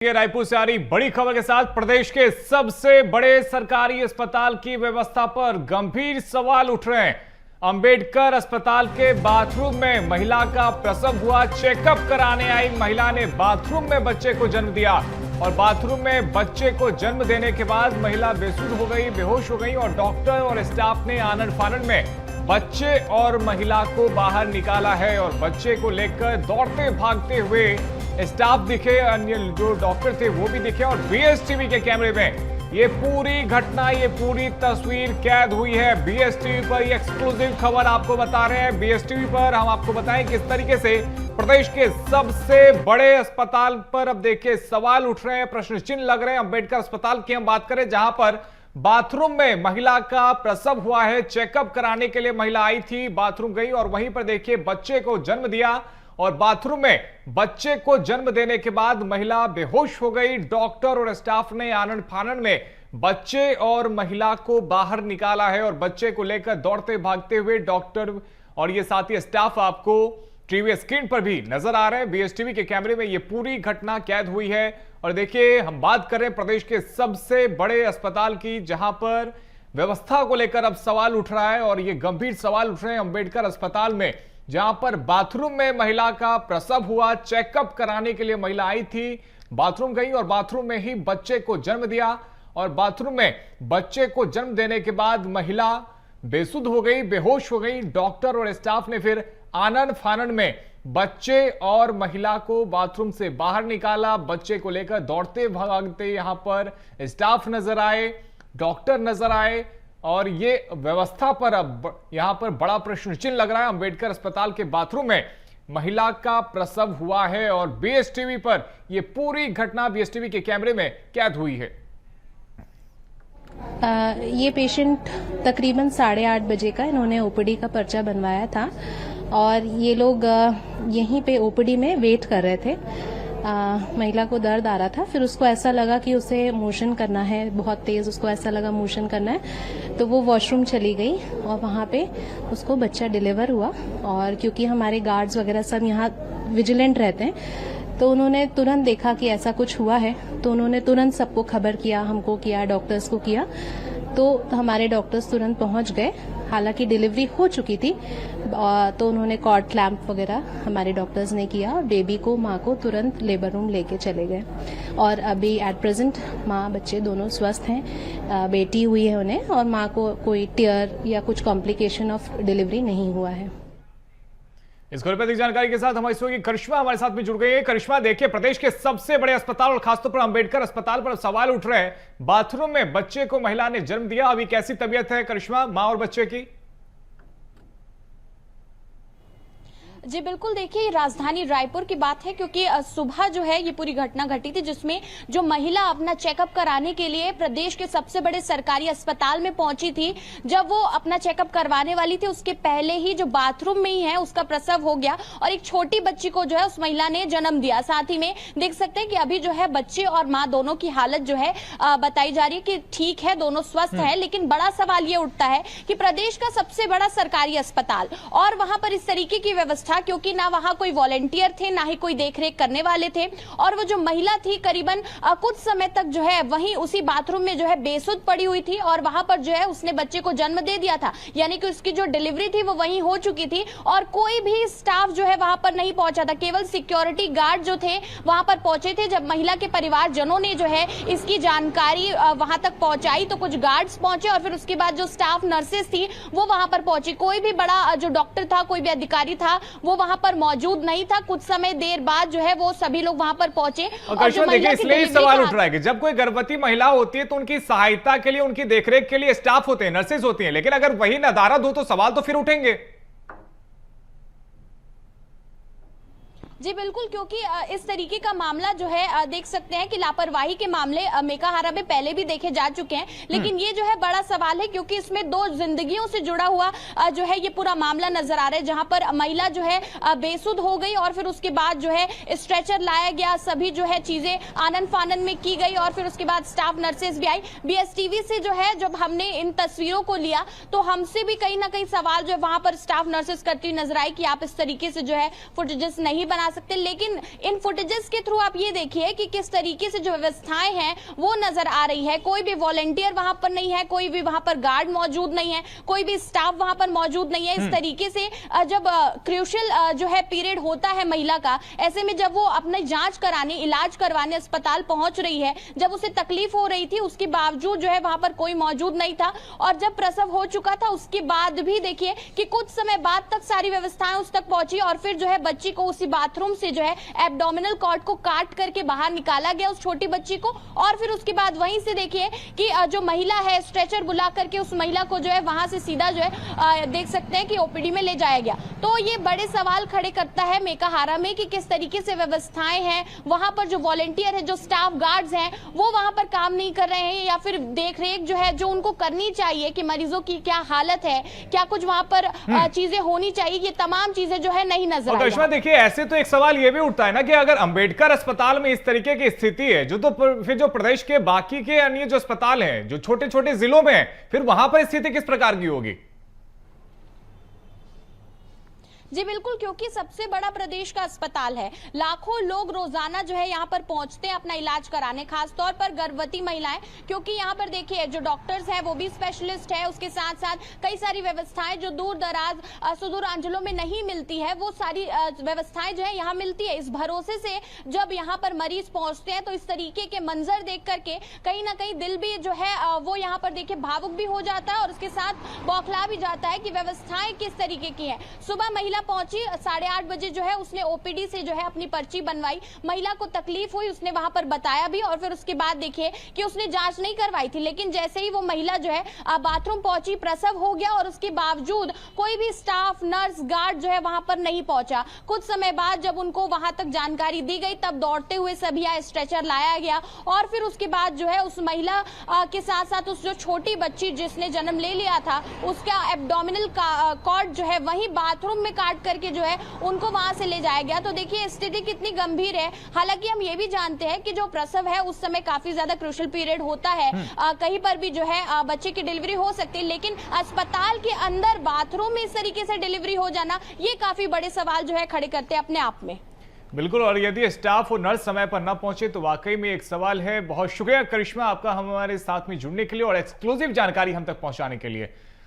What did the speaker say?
रायपुर से आ रही बड़ी खबर के साथ प्रदेश के सबसे बड़े सरकारी अस्पताल की व्यवस्था पर गंभीर सवाल उठ रहे हैं। अंबेडकर अस्पताल के बाथरूम में महिला का प्रसव हुआ। चेकअप कराने आई महिला ने बाथरूम में बच्चे को जन्म दिया और बाथरूम में बच्चे को जन्म देने के बाद महिला बेसुध हो गई, बेहोश हो गई और डॉक्टर और स्टाफ ने आनन फानन में बच्चे और महिला को बाहर निकाला है और बच्चे को लेकर दौड़ते भागते हुए स्टाफ दिखे, अन्य जो डॉक्टर थे वो भी दिखे और बीएसटीवी के कैमरे में ये पूरी घटना, ये पूरी तस्वीर कैद हुई है। बीएसटीवी पर ये एक्सक्लूसिव खबर आपको बता रहे हैं। बीएसटीवी पर हम आपको बताएं किस तरीके से प्रदेश के सबसे बड़े अस्पताल पर अब देखिए सवाल उठ रहे हैं, प्रश्न चिन्ह लग रहे हैं। अंबेडकर अस्पताल की हम बात करें जहां पर बाथरूम में महिला का प्रसव हुआ है। चेकअप कराने के लिए महिला आई थी, बाथरूम गई और वहीं पर देखिए बच्चे को जन्म दिया और बाथरूम में बच्चे को जन्म देने के बाद महिला बेहोश हो गई। डॉक्टर और स्टाफ ने आनन फानन में बच्चे और महिला को बाहर निकाला है और बच्चे को लेकर दौड़ते भागते हुए डॉक्टर और ये साथी स्टाफ आपको टीवी स्क्रीन पर भी नजर आ रहे हैं। बीएसटीवी के कैमरे में ये पूरी घटना कैद हुई है और देखिए हम बात कर रहे हैं प्रदेश के सबसे बड़े अस्पताल की, जहां पर व्यवस्था को लेकर अब सवाल उठ रहा है और ये गंभीर सवाल उठ रहे हैं। अंबेडकर अस्पताल में जहां पर बाथरूम में महिला का प्रसव हुआ, चेकअप कराने के लिए महिला आई थी, बाथरूम गई और बाथरूम में ही बच्चे को जन्म दिया और बाथरूम में बच्चे को जन्म देने के बाद महिला बेसुध हो गई, बेहोश हो गई। डॉक्टर और स्टाफ ने फिर आनन फानन में बच्चे और महिला को बाथरूम से बाहर निकाला। बच्चे को लेकर दौड़ते भागते यहां पर स्टाफ नजर आए, डॉक्टर नजर आए और ये व्यवस्था पर अब यहां पर बड़ा प्रश्न चिन्ह लग रहा है। अंबेडकर अस्पताल के बाथरूम में महिला का प्रसव हुआ है और बीएसटीवी पर यह पूरी घटना बीएसटीवी के कैमरे में कैद हुई है। ये पेशेंट तकरीबन 8:30 बजे का इन्होंने ओपीडी का पर्चा बनवाया था और ये लोग यहीं पे ओपीडी में वेट कर रहे थे। महिला को दर्द आ रहा था, फिर उसको ऐसा लगा कि उसे मोशन करना है, बहुत तेज उसको ऐसा लगा मोशन करना है, तो वो वॉशरूम चली गई और वहाँ पे उसको बच्चा डिलीवर हुआ। और क्योंकि हमारे गार्ड्स वगैरह सब यहाँ विजिलेंट रहते हैं तो उन्होंने तुरंत देखा कि ऐसा कुछ हुआ है, तो उन्होंने तुरंत सबको खबर किया, हमको किया, डॉक्टर्स को किया, तो हमारे डॉक्टर्स तुरंत पहुंच गए। हालांकि डिलीवरी हो चुकी थी तो उन्होंने कॉर्ड क्लैंप वगैरह हमारे डॉक्टर्स ने किया और बेबी को, माँ को तुरंत लेबर रूम लेके चले गए और अभी एट प्रेजेंट माँ बच्चे दोनों स्वस्थ हैं। बेटी हुई है उन्हें और माँ को कोई टीयर या कुछ कॉम्प्लिकेशन ऑफ डिलीवरी नहीं हुआ है। इस खबर पर अधिक जानकारी के साथ हमारी सहयोगी करिश्मा हमारे साथ में जुड़ गई है। करिश्मा, देखिए प्रदेश के सबसे बड़े अस्पताल और खासतौर पर अंबेडकर अस्पताल पर सवाल उठ रहे हैं। बाथरूम में बच्चे को महिला ने जन्म दिया, अभी कैसी तबीयत है करिश्मा, मां और बच्चे की? जी बिल्कुल, देखिए राजधानी रायपुर की बात है क्योंकि सुबह जो है ये पूरी घटना घटी थी जिसमें जो महिला अपना चेकअप कराने के लिए प्रदेश के सबसे बड़े सरकारी अस्पताल में पहुंची थी, जब वो अपना चेकअप करवाने वाली थी उसके पहले ही जो बाथरूम में ही है उसका प्रसव हो गया और एक छोटी बच्ची को जो है उस महिला ने जन्म दिया। साथ ही में देख सकते हैं कि अभी जो है बच्चे और माँ दोनों की हालत जो है बताई जा रही है कि ठीक है, दोनों स्वस्थ है। लेकिन बड़ा सवाल ये उठता है कि प्रदेश का सबसे बड़ा सरकारी अस्पताल और वहां पर इस तरीके की व्यवस्था, क्योंकि ना वहां कोई वॉलंटियर थे, ना ही कोई देखरेख करने वाले थे और वो जो महिला थी करीबन कुछ समय तक जो है वहीं उसी बाथरूम में जो है बेसुध पड़ी हुई थी और वहां पर जो है उसने बच्चे को जन्म दे दिया था, यानी कि उसकी जो डिलीवरी थी वो वहीं हो चुकी थी और कोई भी स्टाफ जो है वहां पर नहीं पहुंचा था। केवल सिक्योरिटी गार्ड जो थे वहां पर पहुंचे थे। जब महिला के परिवारजनों ने जो है इसकी जानकारी वहां तक पहुंचाई तो कुछ गार्ड्स पहुंचे और फिर उसके बाद जो स्टाफ नर्सेस थी वो वहां पर पहुंची। कोई भी बड़ा जो डॉक्टर था, कोई भी अधिकारी था वो वहां पर मौजूद नहीं था। कुछ समय देर बाद जो है वो सभी लोग वहां पर पहुंचे और जो देखिए इसलिए सवाल उठ रहा है कि जब कोई गर्भवती महिला होती है तो उनकी सहायता के लिए, उनकी देखरेख के लिए स्टाफ होते हैं, नर्सेज होती हैं, लेकिन अगर वही नदारद हो तो सवाल तो फिर उठेंगे। जी बिल्कुल, क्योंकि इस तरीके का मामला जो है देख सकते हैं कि लापरवाही के मामले मेकाहारा में पहले भी देखे जा चुके हैं, लेकिन ये जो है बड़ा सवाल है क्योंकि इसमें दो जिंदगियों से जुड़ा हुआ जो है ये पूरा मामला नजर आ रहा है, जहां पर महिला जो है बेसुध हो गई और फिर उसके बाद जो है स्ट्रेचर लाया गया, सभी जो है चीजें आनन फानन में की गई और फिर उसके बाद स्टाफ नर्सेज भी आई। बीएसटीवी से जो है जब हमने इन तस्वीरों को लिया तो हमसे भी कहीं ना कहीं सवाल जो है वहां पर स्टाफ नर्सेज करती नजर आई कि आप इस तरीके से जो है फुटेजेस नहीं बना सकते, लेकिन इन फुटेजेस के थ्रू आप ये देखिए कि किस तरीके से जो व्यवस्थाएं हैं वो नजर आ रही है। कोई भी वॉलंटियर वहां पर नहीं है, कोई भी वहां पर गार्ड मौजूद नहीं है, कोई भी स्टाफ वहां पर मौजूद नहीं है। इस तरीके से जब क्रूशियल जो है पीरियड होता है महिला का, ऐसे में जब वो अपनी जांच कराने, इलाज करवाने अस्पताल पहुंच रही है, जब उसे तकलीफ हो रही थी, उसके बावजूद जो है वहां पर कोई मौजूद नहीं था। और जब प्रसव हो चुका था उसके बाद भी देखिए कि कुछ समय बाद तक सारी व्यवस्थाएं उस तक पहुंची और फिर जो है बच्ची को उसी बाथरूम से जो है एब्डोमिनल कॉर्ड को काट करके बाहर निकाला गया, उस छोटी बच्ची को। और फिर उसके बाद वहीं से देखिए कि जो महिला है, स्ट्रेचर बुला करके उस महिला को जो है वहां से सीधा जो है देख सकते हैं कि ओपीडी में ले जाया गया। तो ये बड़े सवाल खड़े करता है मेकाहारा में कि किस तरीके से व्यवस्थाएं हैं वहां पर, जो वॉलंटियर है, जो स्टाफ गार्ड्स हैं, वो वहां पर काम नहीं कर रहे हैं, या फिर देख रेख जो है जो उनको करनी चाहिए कि मरीजों की क्या हालत है, क्या कुछ वहां पर चीजें होनी चाहिए, ये तमाम चीजें जो है नहीं नजर आ रही। देखिए, ऐसे तो एक सवाल ये भी उठता है ना कि अगर अंबेडकर अस्पताल में इस तरीके की स्थिति है, जो तो फिर जो प्रदेश के बाकी के अन्य जो अस्पताल हैं, जो छोटे छोटे जिलों में, फिर वहां पर स्थिति किस प्रकार की होगी? जी बिल्कुल, क्योंकि सबसे बड़ा प्रदेश का अस्पताल है, लाखों लोग रोजाना जो है यहाँ पर पहुंचते हैं अपना इलाज कराने, खासतौर पर गर्भवती महिलाएं, क्योंकि यहाँ पर देखिए जो डॉक्टर्स हैं वो भी स्पेशलिस्ट है, उसके साथ साथ कई सारी व्यवस्थाएं जो दूर दराज सुदूर अंचलों में नहीं मिलती है, वो सारी व्यवस्थाएं जो है यहाँ मिलती है। इस भरोसे से जब यहाँ पर मरीज पहुंचते हैं तो इस तरीके के मंजर देख करके कहीं ना कहीं दिल भी जो है वो यहाँ पर देखिए भावुक भी हो जाता है और उसके साथ बौखला भी जाता है कि व्यवस्थाएं किस तरीके की है। सुबह महिला पहुंची 8:30 बजे जो है उसने ओपीडी से जो है अपनी पर्ची बनवाई, महिला को तकलीफ हुई, उसने वहां पर बताया भी और फिर उसके बाद देखिए कि उसने जांच नहीं करवाई थी, लेकिन जैसे ही वो महिला जो है बाथरूम पहुंची, प्रसव हो गया और उसके बावजूद कोई भी स्टाफ, नर्स, गार्ड जो है वहां पर नहीं पहुंचा। कुछ समय बाद जब उनको वहां तक जानकारी दी गई तब दौड़ते हुए सभी आए, स्ट्रेचर लाया गया और फिर उसके बाद जो है उस महिला के साथ साथ उस जो छोटी बच्ची जिसने जन्म ले लिया था उसका एब्डोमिनल कॉर्ड जो है वही बाथरूम में काट करके जो है उनको वहां से ले जाया गया। तो देखिए स्थिति कितनी गंभीर है। हालांकि हम ये भी जानते हैं कि जो प्रसव है उस समय काफी ज्यादा क्रूशियल पीरियड होता है, कहीं पर भी जो है बच्चे की डिलीवरी हो सकती है, लेकिन अस्पताल के अंदर बाथरूम में इस तरीके से डिलीवरी हो जाना, ये काफी बड़े सवाल जो है खड़े करते हैं अपने आप में। बिल्कुल, और यदि स्टाफ और नर्स समय पर न पहुंचे तो वाकई में एक सवाल है। बहुत शुक्रिया करिश्मा आपका हमारे साथ में जुड़ने के लिए और एक्सक्लूसिव जानकारी हम तक पहुंचाने के लिए।